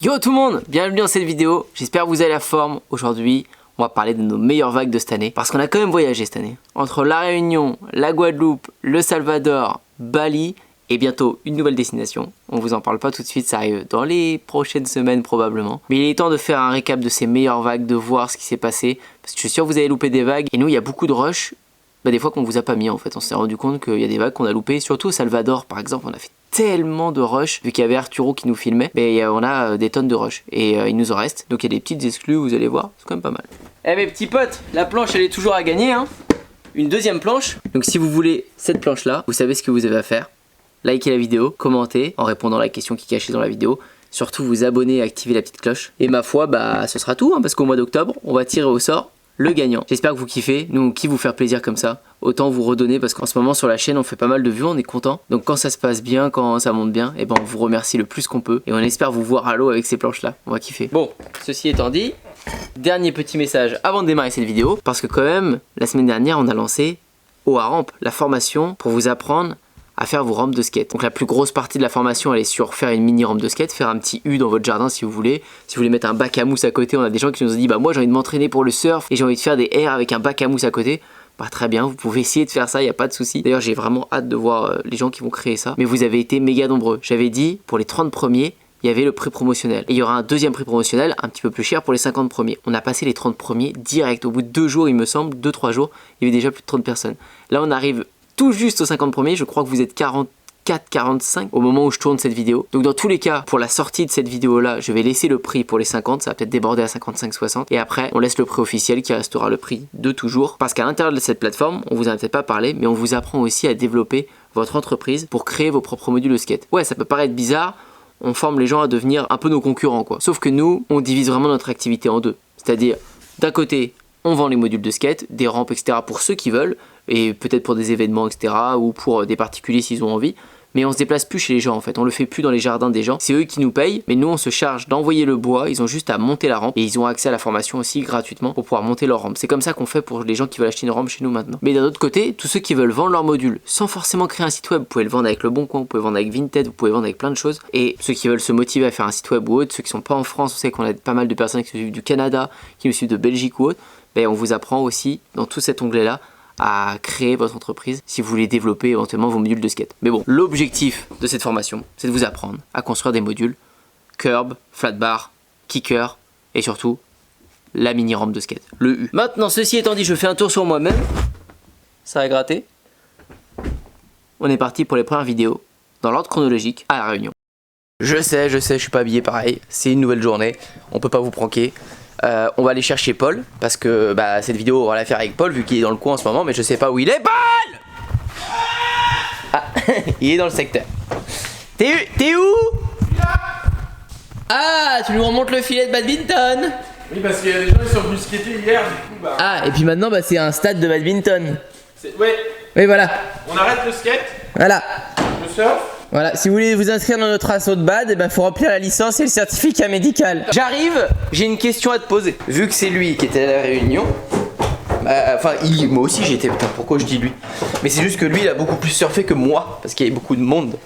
Yo tout le monde, bienvenue dans cette vidéo, j'espère que vous avez la forme. Aujourd'hui, on va parler de nos meilleures vagues de cette année, parce qu'on a quand même voyagé cette année. Entre La Réunion, la Guadeloupe, le Salvador, Bali, et bientôt une nouvelle destination. On vous en parle pas tout de suite, ça arrive dans les prochaines semaines probablement. Mais il est temps de faire un récap de ces meilleures vagues, de voir ce qui s'est passé, parce que je suis sûr que vous avez loupé des vagues, et nous il y a beaucoup de rushs, des fois qu'on vous a pas mis en fait. On s'est rendu compte qu'il y a des vagues qu'on a loupées, surtout au Salvador par exemple, on a fait tellement de rush, vu qu'il y avait Arturo qui nous filmait, mais on a des tonnes de rush et il nous en reste, donc il y a des petites exclus, vous allez voir, c'est quand même pas mal. Eh mes petits potes, la planche elle est toujours à gagner hein. Une deuxième planche, donc si vous voulez cette planche là, vous savez ce que vous avez à faire. Likez la vidéo, commentez en répondant à la question qui est cachée dans la vidéo, surtout vous abonner et activer la petite cloche. Et ma foi, ce sera tout hein, parce qu'au mois d'octobre, on va tirer au sort le gagnant. J'espère que vous kiffez, nous on kiffe vous faire plaisir comme ça, autant vous redonner parce qu'en ce moment sur la chaîne on fait pas mal de vues, on est content. Donc quand ça se passe bien, quand ça monte bien, et on vous remercie le plus qu'on peut et on espère vous voir à l'eau avec ces planches là, on va kiffer. Bon, ceci étant dit, dernier petit message avant de démarrer cette vidéo, parce que quand même, la semaine dernière on a lancé Haut à Rampe, la formation pour vous apprendre à faire vos rampes de skate. Donc la plus grosse partie de la formation elle est sur faire une mini rampe de skate, faire un petit U dans votre jardin si vous voulez. Si vous voulez mettre un bac à mousse à côté, on a des gens qui nous ont dit moi j'ai envie de m'entraîner pour le surf et j'ai envie de faire des airs avec un bac à mousse à côté. Très bien, vous pouvez essayer de faire ça, il n'y a pas de souci. D'ailleurs j'ai vraiment hâte de voir les gens qui vont créer ça. Mais vous avez été méga nombreux. J'avais dit pour les 30 premiers, il y avait le prix promotionnel. Et il y aura un deuxième prix promotionnel, un petit peu plus cher pour les 50 premiers. On a passé les 30 premiers direct. Au bout de 2 jours il me semble, 2-3 jours, il y avait déjà plus de 30 personnes. Là on arrive tout juste aux 50 premiers, je crois que vous êtes 44-45 au moment où je tourne cette vidéo. Donc dans tous les cas, pour la sortie de cette vidéo là, je vais laisser le prix pour les 50, ça va peut-être déborder à 55-60 et après on laisse le prix officiel qui restera le prix de toujours, parce qu'à l'intérieur de cette plateforme, on vous en a peut-être pas parlé, mais on vous apprend aussi à développer votre entreprise pour créer vos propres modules de skate. Ouais, ça peut paraître bizarre, on forme les gens à devenir un peu nos concurrents quoi. Sauf que nous, on divise vraiment notre activité en deux. C'est-à-dire, d'un côté, on vend les modules de skate, des rampes etc. pour ceux qui veulent, et peut-être pour des événements etc. ou pour des particuliers s'ils ont envie. Mais on se déplace plus chez les gens en fait, on le fait plus dans les jardins des gens, c'est eux qui nous payent, mais nous on se charge d'envoyer le bois, ils ont juste à monter la rampe et ils ont accès à la formation aussi gratuitement pour pouvoir monter leur rampe. C'est comme ça qu'on fait pour les gens qui veulent acheter une rampe chez nous maintenant. Mais d'un autre côté, tous ceux qui veulent vendre leur module sans forcément créer un site web, vous pouvez le vendre avec Le Bon Coin, vous pouvez vendre avec Vinted, vous pouvez vendre avec plein de choses. Et ceux qui veulent se motiver à faire un site web ou autre, ceux qui sont pas en France, on sait qu'on a pas mal de personnes qui nous suivent du Canada, qui nous suivent de Belgique ou autre, on vous apprend aussi dans tout cet onglet là à créer votre entreprise si vous voulez développer éventuellement vos modules de skate. Mais bon, l'objectif de cette formation, c'est de vous apprendre à construire des modules curb, flat bar, kicker et surtout la mini rampe de skate, le U. Maintenant, ceci étant dit, je fais un tour sur moi-même. Ça a gratté. On est parti pour les premières vidéos dans l'ordre chronologique à La Réunion. Je sais, je suis pas habillé pareil. C'est une nouvelle journée. On peut pas vous pranker. On va aller chercher Paul parce que cette vidéo on va la faire avec Paul vu qu'il est dans le coin en ce moment, mais je sais pas où il est. Paul! Ah, il est dans le secteur. T'es où? Ah, tu nous remontes le filet de badminton. Oui, parce qu'il y a des gens qui sont venus skater hier, du coup Ah, et puis maintenant c'est un stade de badminton. Ouais. Oui, voilà. On arrête le skate. Voilà. Le surf. Voilà, si vous voulez vous inscrire dans notre assaut de bad, faut remplir la licence et le certificat médical. J'arrive, j'ai une question à te poser. Vu que c'est lui qui était à La Réunion, moi aussi j'étais, putain pourquoi je dis lui? Mais c'est juste que lui il a beaucoup plus surfé que moi, parce qu'il y avait beaucoup de monde.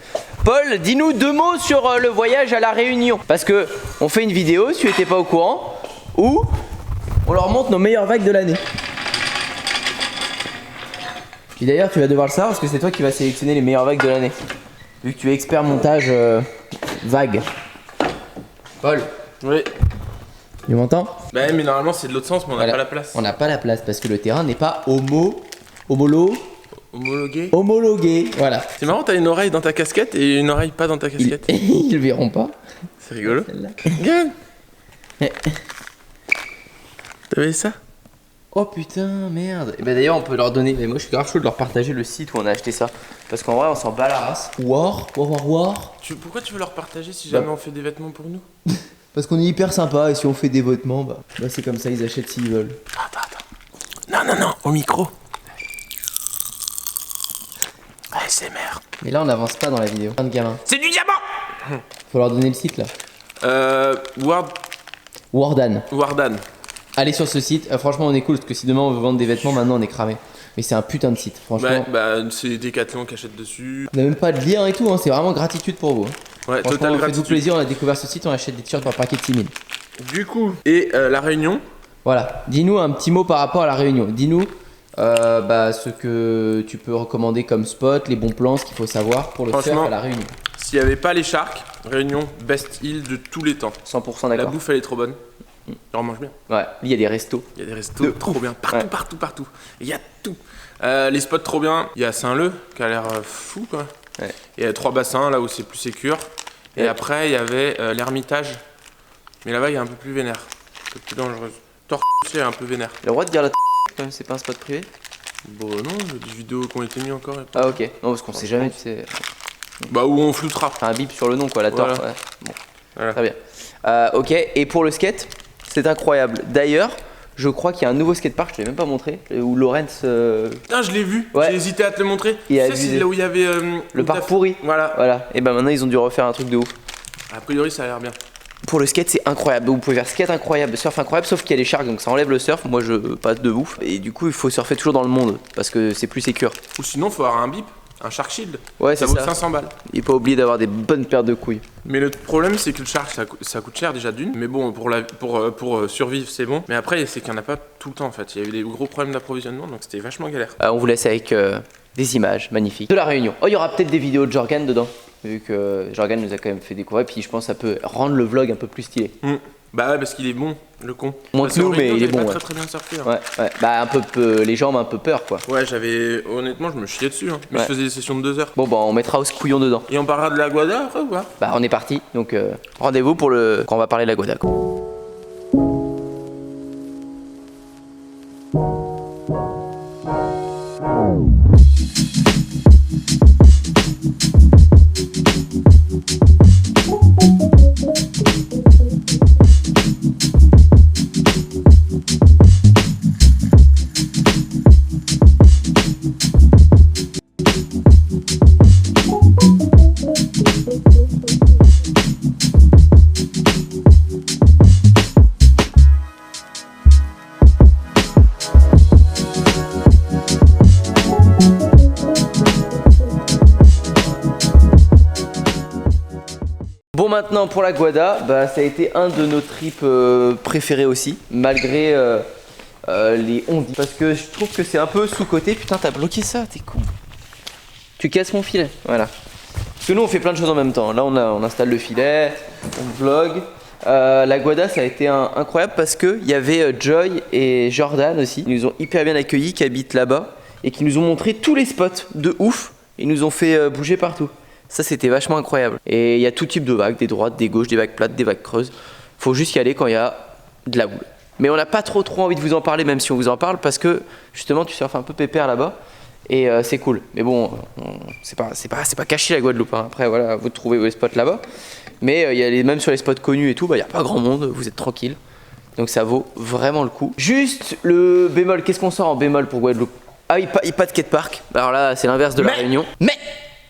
Paul, dis-nous 2 mots sur le voyage à La Réunion. Parce que on fait une vidéo, si tu étais pas au courant, où on leur montre nos meilleures vagues de l'année. Puis d'ailleurs tu vas devoir le savoir parce que c'est toi qui vas sélectionner les meilleures vagues de l'année. Vu que tu es expert montage vague. Paul. Oui. Tu m'entends? Mais normalement c'est de l'autre sens, mais on n'a pas la place. On n'a pas la place parce que le terrain n'est pas homologué. Voilà. C'est marrant, t'as une oreille dans ta casquette et une oreille pas dans ta casquette. Ils le verront pas. C'est rigolo. Regarde. T'as vu ça? Oh putain, merde. Et d'ailleurs on peut leur donner, mais moi je suis grave chaud de leur partager le site où on a acheté ça. Parce qu'en vrai on s'en bat la race. War. Pourquoi tu veux leur partager si jamais on fait des vêtements pour nous? Parce qu'on est hyper sympa et si on fait des vêtements, c'est comme ça, ils achètent s'ils veulent. Attends. Non, au micro. ASMR. Mais là on n'avance pas dans la vidéo. Plein de gamins. C'est du diamant. Faut leur donner le site là. Wardan. Allez sur ce site, franchement on est cool parce que si demain on veut vendre des vêtements, maintenant on est cramé. Mais c'est un putain de site, franchement. C'est Decathlon qui achète dessus. On n'a même pas de lien et tout, hein. C'est vraiment gratitude pour vous. Ouais, Franchement, total faites-vous gratitude. plaisir, on a découvert ce site, on achète des t-shirts par paquet de 6000. Du coup, et la Réunion. Voilà, dis-nous un petit mot par rapport à la Réunion. Dis-nous ce que tu peux recommander comme spot, les bons plans, ce qu'il faut savoir pour le surf Franchement, à la Réunion. S'il n'y avait pas les Sharks, Réunion, best île de tous les temps. 100% La d'accord. bouffe, elle est trop bonne. On mange bien. Ouais, il y a des restos. Il y a des restos trop bien. Partout, Ouais. partout. Il y a tout. Les spots trop bien. Il y a Saint-Leu qui a l'air fou, quoi. Ouais. Il y a 3 bassins là où c'est plus sécure. Et Ouais. après, il y avait l'Ermitage. Mais là-bas, il est un peu plus vénère. C'est plus dangereux. Torque aussi est un peu vénère. Le droit de dire la quand même, c'est pas un spot privé? Bon, non, il y a des vidéos qui ont été mises encore. Ah ok, non parce qu'on sait jamais, tu sais. Bah, où on floutera. Enfin, un bip sur le nom quoi, la Voilà. torche. Ouais. Bon, Voilà. très bien. Ok, et pour le skate, c'est incroyable. D'ailleurs, je crois qu'il y a un nouveau skatepark, je te l'ai même pas montré, où Lawrence. Putain, je l'ai vu. Ouais. J'ai hésité à te le montrer. Il a Tu sais, abusé. c'est là où il y avait. Le où parc t'as- pourri. Voilà. Voilà, et ben maintenant ils ont dû refaire un truc de ouf. A priori, ça a l'air bien. Pour le skate, c'est incroyable. Vous pouvez faire skate incroyable, surf incroyable, sauf qu'il y a les sharks, donc ça enlève le surf. Moi, je passe de ouf. Et du coup, il faut surfer toujours dans le monde parce que c'est plus sécure. Ou sinon, faut avoir un bip, un Shark Shield. Ouais, Ça c'est vaut ça. 500 balles. Il faut pas oublier d'avoir des bonnes paires de couilles. Mais le problème, c'est que le Shark, ça coûte cher déjà d'une. Mais bon, pour survivre, c'est bon. Mais après, c'est qu'il n'y en a pas tout le temps en fait. Il y avait des gros problèmes d'approvisionnement, donc c'était vachement galère. On vous laisse avec des images magnifiques de la Réunion. Oh, il y aura peut-être des vidéos de Jorgan dedans, vu que Jorgan nous a quand même fait découvrir. Puis je pense que ça peut rendre le vlog un peu plus stylé. Bah ouais, parce qu'il est bon, le con. Moins Parce que nous, qu'en Réunion, mais il est j'avais bon, pas ouais. très bien surfé. Hein. Ouais. Bah, un peu les jambes un peu peur, quoi. Ouais, j'avais. Honnêtement, je me chiais dessus. Hein. Mais Ouais. je faisais des sessions de 2 heures. Bon, bah, on mettra aussi couillon dedans. Et on parlera de la Guada après ou pas? Bah, on est parti. Donc, rendez-vous pour quand on va parler de la Goda. Quoi. Bon, maintenant pour la Guada, bah, ça a été un de nos trips préférés aussi, malgré les ondits. Parce que je trouve que c'est un peu sous-côté. Putain, t'as bloqué ça, t'es con. Tu casses mon filet, voilà. Parce que nous on fait plein de choses en même temps. Là on installe le filet, on vlog. La Guada ça a été incroyable parce qu'il y avait Joy et Jordan aussi. Ils nous ont hyper bien accueillis, qui habitent là-bas. Et qui nous ont montré tous les spots de ouf. Ils nous ont fait bouger partout. Ça c'était vachement incroyable. Et il y a tout type de vagues, des droites, des gauches, des vagues plates, des vagues creuses. Faut juste y aller quand il y a de la houle. Mais on n'a pas trop envie de vous en parler, même si on vous en parle, parce que justement tu surfes un peu pépère là-bas. Et c'est cool. Mais bon, c'est pas caché la Guadeloupe. Hein. Après voilà, vous trouvez vos spots là-bas. Mais il y a même sur les spots connus et tout, bah, il n'y a pas grand monde, vous êtes tranquille. Donc ça vaut vraiment le coup. Juste le bémol, qu'est-ce qu'on sort en bémol pour Guadeloupe? Ah oui, pas de skatepark. Alors là, c'est l'inverse de la Réunion. Mais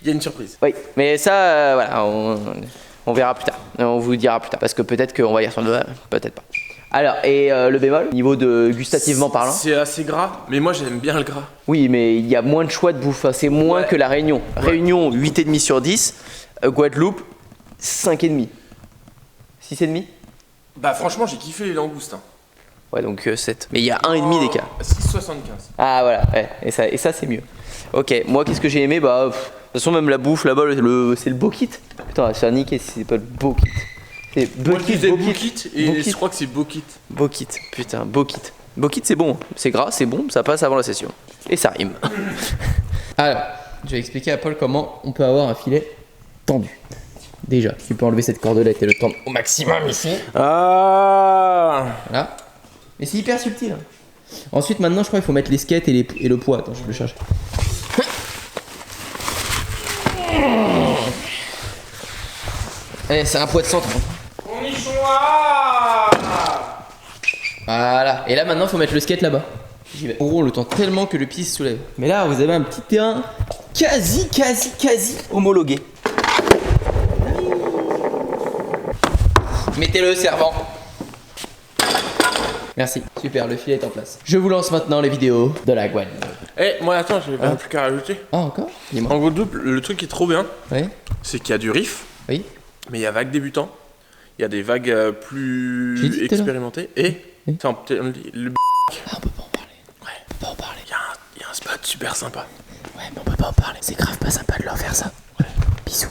Il y a une surprise. oui, mais ça, voilà, on verra plus tard. On vous dira plus tard. Parce que peut-être qu'on va y retourner, peut-être pas. Alors, et le bémol, niveau de gustativement parlant? C'est assez gras, mais moi j'aime bien le gras. Oui, mais il y a moins de choix de bouffe. Hein. C'est moins Ouais. que la Réunion. Ouais. Réunion, 8,5 sur 10. Guadeloupe, 5,5. 6,5? Bah franchement, j'ai kiffé les langoustes. Hein. Ouais, donc 7. Mais il y a 1,5 d'écart. 6,75. Ah voilà, ouais. Et ça c'est mieux. Ok, moi qu'est-ce que j'ai aimé? Bah, de toute façon, même la bouffe là-bas, c'est le bokit. Putain, c'est niqué si c'est pas le bokit. C'est Moi je disais bokit. Bokit et Bokit. je crois que c'est Bokit. Bokit, putain, bokit. Bokit c'est bon, c'est gras, c'est bon, ça passe avant la session. Et ça rime. Alors, je vais expliquer à Paul comment on peut avoir un filet tendu. Déjà, tu peux enlever cette cordelette et le tendre au maximum ici. Ah. Voilà. Mais c'est hyper subtil. Hein. Ensuite, maintenant, je crois qu'il faut mettre les skates et le poids. Attends, je le cherche. Allez, c'est un poids de 130. On y choix. Voilà. Et là, maintenant, il faut mettre le skate là-bas. J'y vais. On roule le temps tellement que le pied se soulève. Mais là, vous avez un petit terrain quasi homologué. Mettez-le, servant. Merci. Super, le filet est en place. Je vous lance maintenant les vidéos de la Guadeloupe. Eh, moi attends, j'ai pas plus qu'à rajouter. Ah, encore? Dis-moi. En Guadeloupe, le truc qui est trop bien, Oui. c'est qu'il y a du riff, Oui. Mais il y a vagues débutants, il y a des vagues J'ai plus dit tout à l'heure. expérimentées. Et attends, on dit le Ah, on peut pas en parler. Ouais. On peut pas en parler. il y a un spot super sympa. Ouais, mais on peut pas en parler. C'est grave pas sympa de leur faire ça. Ouais. Bisous.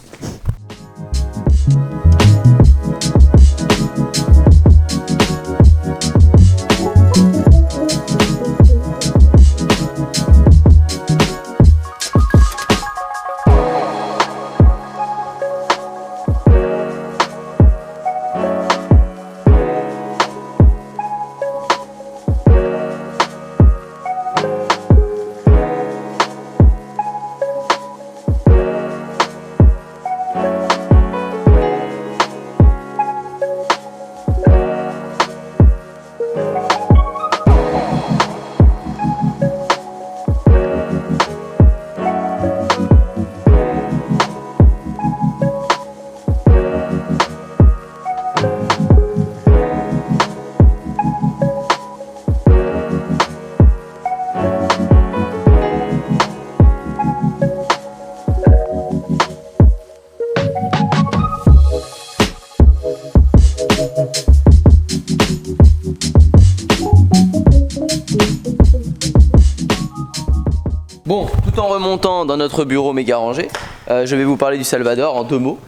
Bon, tout en remontant dans notre bureau méga rangé, je vais vous parler du Salvador en 2 mots.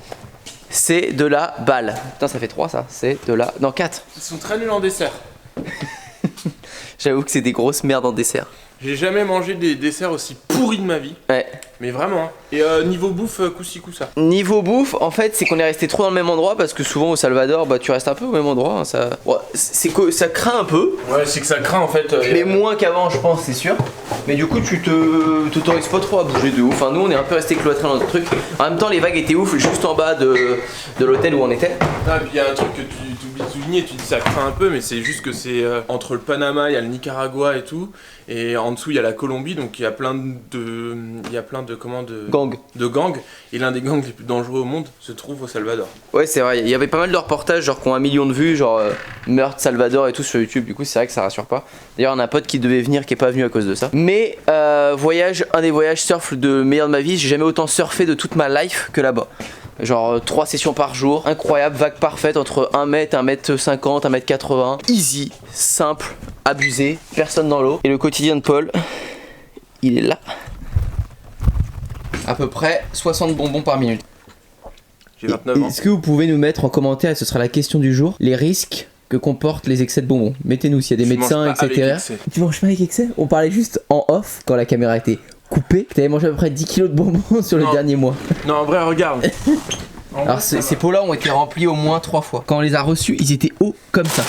C'est de la balle. Putain, ça fait 3 ça. C'est de la... Non, 4. Ils sont très nuls en dessert. J'avoue que c'est des grosses merdes en dessert. J'ai jamais mangé des desserts aussi pourris de ma vie. Ouais. Mais vraiment. Hein. Et niveau bouffe, coup-ci, coup-ça. Niveau bouffe, en fait, c'est qu'on est resté trop dans le même endroit parce que souvent au Salvador, bah tu restes un peu au même endroit. Hein, ça... Ouais, c'est que ça craint un peu. Ouais, c'est que ça craint en fait. Mais moins qu'avant, je pense, c'est sûr. Mais du coup, tu t'autorises pas trop à bouger de ouf. Enfin, nous, on est un peu resté cloîtrés dans notre truc. En même temps, les vagues étaient ouf juste en bas de l'hôtel où on était. Ah, et puis il y a un truc que tu oublies de souligner, tu dis ça craint un peu, mais c'est juste que c'est entre le Panama, il y a le Nicaragua et tout, et en dessous il y a la Colombie, donc il y a plein de gangs, et l'un des gangs les plus dangereux au monde se trouve au Salvador. Ouais, c'est vrai. Il y avait pas mal de reportages genre qui ont 1 million de vues, genre meurtre Salvador et tout sur YouTube. Du coup, c'est vrai que ça rassure pas. D'ailleurs, on a un pote qui devait venir qui est pas venu à cause de ça. Mais un des voyages surf de meilleur de ma vie. J'ai jamais autant surfé de toute ma life que là-bas. Genre 3 sessions par jour, incroyable, vague parfaite entre 1 mètre, 1m50, 1m80. Easy, simple, abusé, personne dans l'eau. Et le quotidien de Paul, il est là. À peu près 60 bonbons par minute. J'ai 29 ans. Est-ce que vous pouvez nous mettre en commentaire, et ce sera la question du jour, les risques que comportent les excès de bonbons? Mettez-nous s'il y a des médecins, etc. Tu manges pas avec excès? On parlait juste en off quand la caméra était coupée. T'avais mangé à peu près 10 kilos de bonbons sur le dernier mois. Non, en vrai, regarde. Alors ces pots-là ont été remplis au moins 3 fois. Quand on les a reçus, ils étaient hauts comme ça.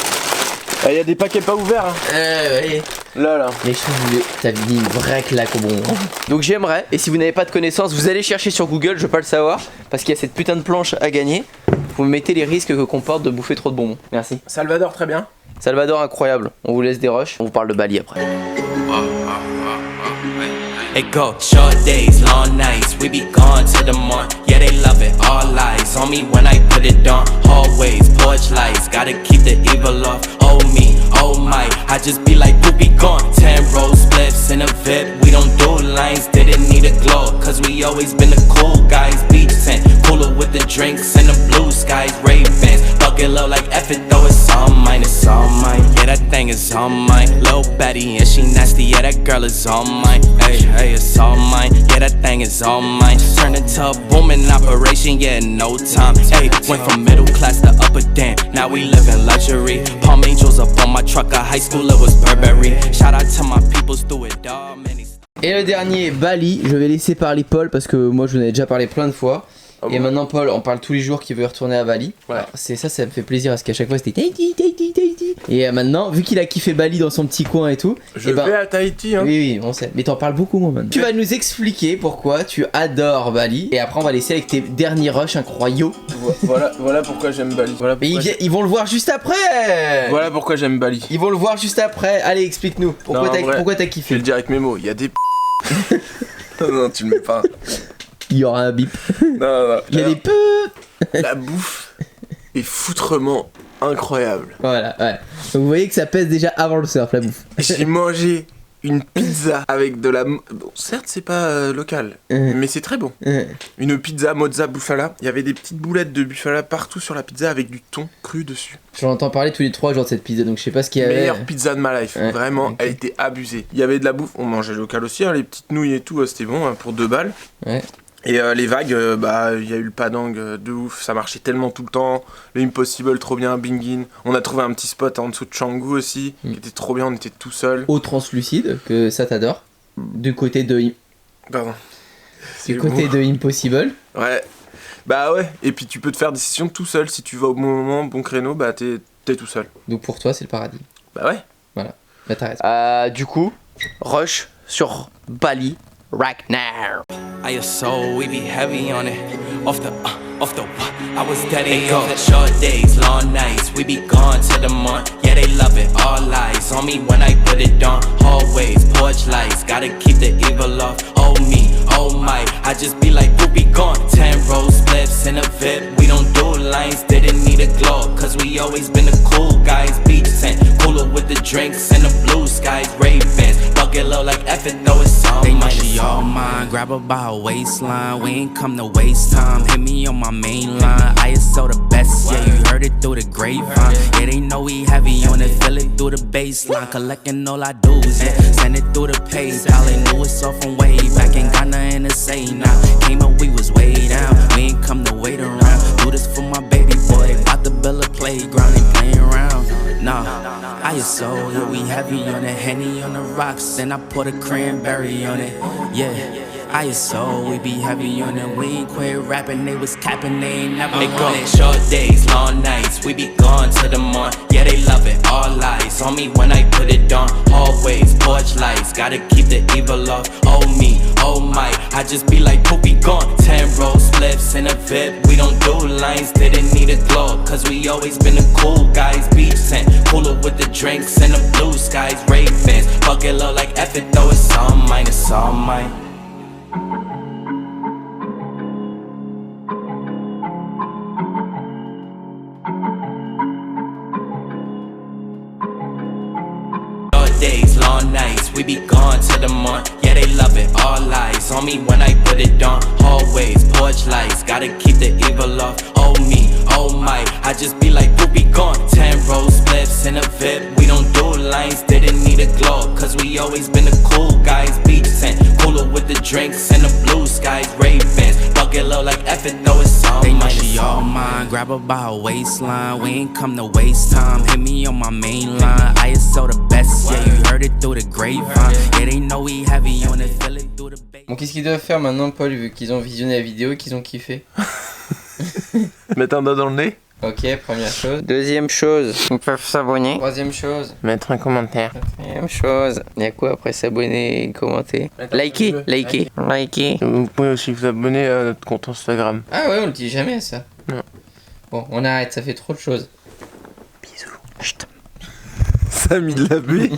Il y a des paquets pas ouverts. Hein. Ouais. Là. Mais je trouve que t'as mis une vraie claque au bonbon. Donc j'aimerais, et si vous n'avez pas de connaissances, vous allez chercher sur Google, je veux pas le savoir, parce qu'il y a cette putain de planche à gagner. Vous mettez les risques que comporte de bouffer trop de bonbons. Merci. Salvador, très bien. Salvador, incroyable. On vous laisse des rushs. On vous parle de Bali après. It go short days, long nights, we be gone till the morning. Yeah, they love it, all eyes on me when I put it on. Hallways, porch lights, gotta keep the evil off. Oh me, oh my, I just be like, who be gone? 10 roll spliffs in a VIP, we don't do lines, didn't need a glow. Cause we always been the cool guys, beach tent, cooler with the drinks and the blue skies, Ray-Bans. Bucket low like F it though, it's all mine, it's all mine. Yeah, that thing is all mine. Lil' Betty and she nasty, yeah, that girl is all mine. Hey, it's all mine. Yeah, that thing is all mine. Turned into a booming operation, yeah, in no time. Hey, went from middle class to upper damn. Now we live in luxury. Palm Angels up on my truck. At high school it was Burberry. Shout out to my peoples through it, dog. Et le dernier, Bali. Je vais laisser parler Paul parce que moi je vous en ai déjà parlé plein de fois. Et maintenant Paul, on parle tous les jours qu'il veut retourner à Bali. Ouais. C'est ça me fait plaisir parce qu'à chaque fois c'était Tahiti. Et maintenant, vu qu'il a kiffé Bali dans son petit coin et tout, Je vais à Tahiti, hein. Oui, on sait. Mais t'en parles beaucoup moins maintenant. Tu vas nous expliquer pourquoi tu adores Bali. Et après on va laisser avec tes derniers rushs incroyables. Voilà pourquoi j'aime Bali. Ils vont le voir juste après. Voilà pourquoi j'aime Bali. Ils vont le voir juste après. Allez, explique-nous. Pourquoi t'as Je kiffé? vais le dire avec mes mots. Il y a des non, tu le mets pas. Il y aura un bip. Non. Il y a des peu. La bouffe est foutrement incroyable. Voilà, ouais. Donc vous voyez que ça pèse déjà avant le surf, la bouffe. J'ai mangé une pizza avec de la... Bon, certes, c'est pas local, mais c'est très bon. Une pizza mozza bufala. Il y avait des petites boulettes de bufala partout sur la pizza avec du thon cru dessus. J'en entends parler tous les 3 jours de cette pizza, donc je sais pas ce qu'il y avait. Meilleure pizza de ma life, Ouais, vraiment, ok. elle était abusée. Il y avait de la bouffe, on mangeait local aussi, hein, les petites nouilles et tout, c'était bon, hein, pour 2 balles. Ouais. Et les vagues, il y a eu le padang de ouf, ça marchait tellement tout le temps. Le Impossible, trop bien, Bingin. On a trouvé un petit spot en dessous de Canggu aussi, qui était trop bien, on était tout seul. Eau translucide, que ça t'adore. Du côté de Pardon. Du côté de Impossible. Ouais. Bah ouais, et puis tu peux te faire des sessions tout seul, si tu vas au bon moment, bon créneau, bah t'es tout seul. Donc pour toi, c'est le paradis. Bah ouais. Voilà. Là, t'as raison. Du coup, rush sur Bali right now. ISO, we be heavy on it. Off the, I was dead and go. Short days, long nights, we be gone to the morn. Yeah, they love it, all eyes on me when I put it on. Hallways, porch lights, gotta keep the evil off. Oh me, oh my, I just be like, who be gone? 10 roll spliffs in a VIP, we don't do lines, didn't need a glow. Cause we always been the cool guys, beach tent, cooler with the drinks and the blue skies, Ray-Bans, bucket low like F it, know it's all mine. She all mine, grab her by her waistline, we ain't come to waste time, hit me on my main line. ISO the best, yeah, you heard it through the grapevine. Yeah, they know we heavy on it, feel it through the baseline. Collecting all I dues, yeah, send it through the PayPal. They knew it's all from way back, ain't got nothing to say now. Came up, we was way down, we ain't come to wait around. Do this for my baby boy, about to build a playground, ain't playing around. Nah, ISO, yeah, we heavy on it, Henny on the rocks, and I put a cranberry on it, yeah. ISO, we be heavy on it. We ain't quit rapping, they was capping, they ain't never on it. Short days, long nights, we be gone to the morn. Yeah, they love it, all eyes on me when I put it on. Hallways, porch lights, gotta keep the evil off. Oh me, oh my, I just be like, who be gone? 10 roll spliffs in a VIP, we don't do lines, didn't need a glow. Cause we always been the cool guys, beach tent, cooler with the drinks and the blue skies, Ray-Bans, bucket low like F it, though it's all mine, it's all mine. Days, long nights, we be gone to the morn. Yeah, they love it, all eyes on me when I put it on. Hallways, porch lights, gotta keep the evil off. Oh me, oh my, I just be like, who be gone? 10 roll spliffs in a VIP, we don't do lines, didn't need a glow. Cause we always been the cool guys, beach tent, cooler with the drinks and the blue skies, Ray-Bans, bucket low like F it, though it's all mine. She all mine, grab her by her waistline, we ain't come to waste time, hit me on my main line. ISO the best, yeah, you heard it through the grapevine. Yeah, they know we heavy on it, feel it through the base. Bon, qu'est-ce qu'ils doivent faire maintenant, Paul, vu qu'ils ont visionné la vidéo et qu'ils ont kiffé? Mettre un doigt dans le nez. Ok, première chose. Deuxième chose, ils peuvent s'abonner. Troisième chose. Mettre un commentaire. Quatrième chose, Il y a quoi après s'abonner et commenter? liker. Liker. Vous pouvez aussi vous abonner à notre compte Instagram. Ah ouais, on le dit jamais ça. Non. Bon, on arrête, ça fait trop de choses. Bisous. Chut. Samy de la baie.